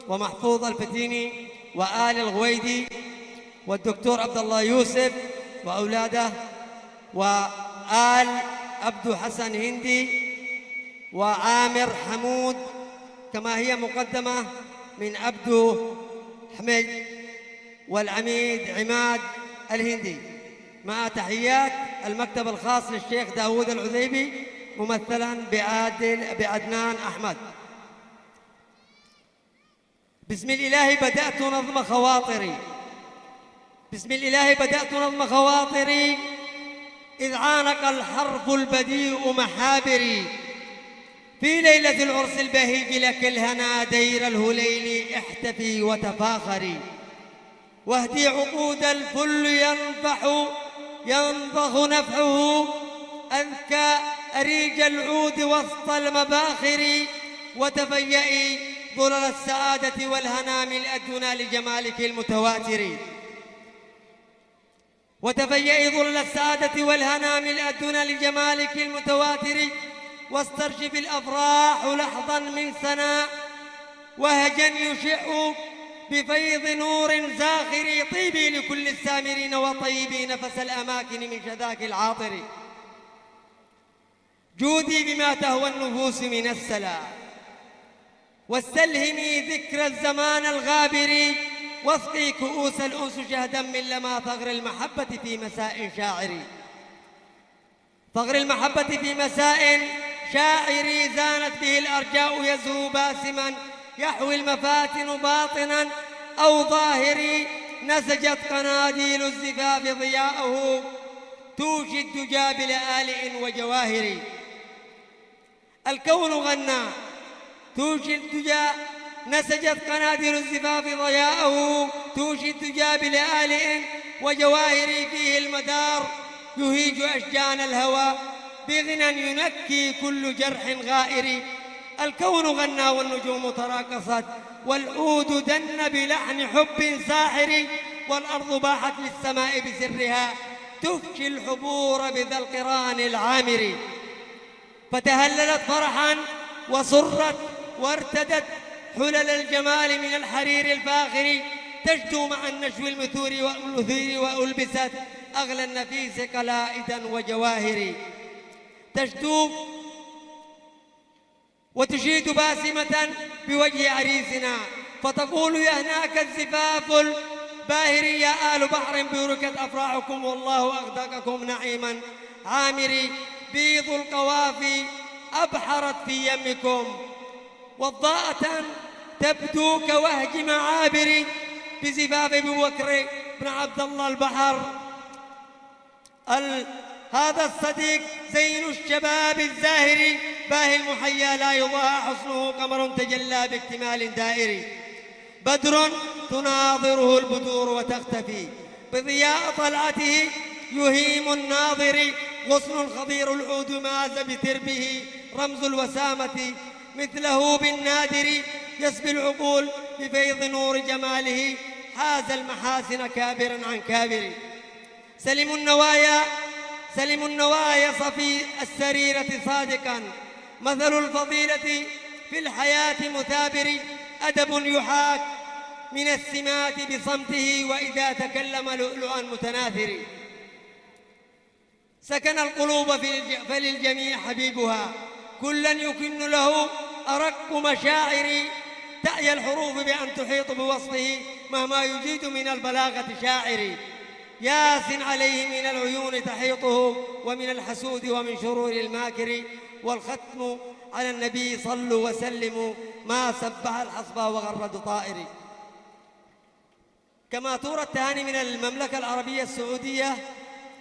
ومحفوظ الفتيني وآل الغويدي والدكتور عبد الله يوسف وأولاده وآل عبد حسن هندي وعامر حمود، كما هي مقدمة من عبد حمد والعميد عماد الهندي، مع تحيات المكتب الخاص للشيخ داود العذيبي ممثلا بعدنان أحمد. بسم الإله بدأت نظم خواطري، بسم الإله بدأت نظم خواطري، إذ عانق الحرف البديء محابري، في ليلة العرس البهيج لك الهنا دير الهليل احتفي وتفاخري، واهدي عقود الفل ينضخ نفعه، أذكى أريج العود وسط المباخر، وتفيئي ظلل السعادة والهنا ملء الدنا لجمالك المتواتر، وتفيئي ظلل السعادة والهنا ملء الدنا لجمالك المتواتر، واسترشف الأفراح لحظا من سناء، وهجا يشع بفيض نور زاخر، طيبي لكل السامرين وطيبي نفس الأماكن من شذاك العاطر، جودي بما تهوى النفوس من السلا، واستلهمي ذكر الزمان الغابر، واسقي كؤوس الأنس شهدا من لما ثغر المحبة في مساء شاعري، ثغر المحبة في مساء شاعري، زانت به الأرجاء يزهو باسما، يحوي المفاتن باطنا أو ظاهري، نسجت قناديل الزفاف ضياءه، توشي الدجى بلآلئ وجواهر، الكون غنى توشي الدجى، نسجت قناديل الزفاف ضياءه، توشي الدجى بلآلئ وجواهر، فيه المدار يهيج أشجان الهوى بغنى ينكي كل جرح غائر، الكون غنى والنجوم تراقصت، والعود دن بلحن حب ساحر، والأرض باحت للسماء بسرها، تفشي الحبور بذا القران العامر، فتهللت فرحا وصرت وارتدت حلل الجمال من الحرير الفاخر، تجدو مع النشو المثور وألبست أغلى النفيس قلائدا وجواهر، تشدو وتشيد باسمة بوجه عريسنا، فتقول يهناك الزفاف الباهر، يا آل بحر بوركت أفراحكم والله أغدقكم نعيما عامري، بيض القوافي أبحرت في يمكم، وضاءة تبدو كوهج معابر، بزفاف ابي بكر بن عبد الله البحر، هذا الصديق زين الشباب الزاهر، باهي المحيا لا يضاهى حسنه، قمر تجلى باكتمال دائري، بدر تناظره البدور وتختفي، بضياء طلعته يهيم الناظر، غصن خضير العود ماز بتربه، رمز الوسامة مثله بالنادر، يسبي العقول بفيض نور جماله، حاز المحاسن كابرا عن كابر، سلم النوايا صفي السريرة صادقا، مثل الفضيلة في الحياة مثابر، أدب يحاك من السمات بصمته، وإذا تكلم لؤلؤا متناثر، سكن القلوب فللجميع حبيبها، كلا يكن له أرق مشاعر، تأيى الحروف بأن تحيط بوصفه، مهما يجيد من البلاغة شاعر، ياس عليه من العيون تحيطه، ومن الحسود ومن شرور الماكر، والختم على النبي صلوا وسلموا، ما سبح الحصبة وغرد طائر. كما تورى التهاني من المملكة العربية السعودية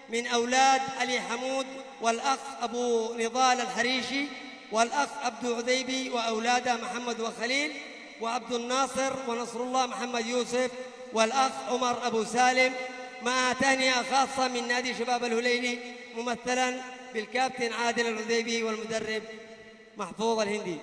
من أولاد علي حمود والأخ أبو نضال الحريشي والأخ عبد عذيبي وأولاده محمد وخليل وعبد الناصر ونصر الله محمد يوسف والأخ عمر أبو سالم، مع تهنئة خاصة من نادي شباب الهليلي ممثلا بالكابتن عادل العذيبي والمدرب محفوظ الهندي.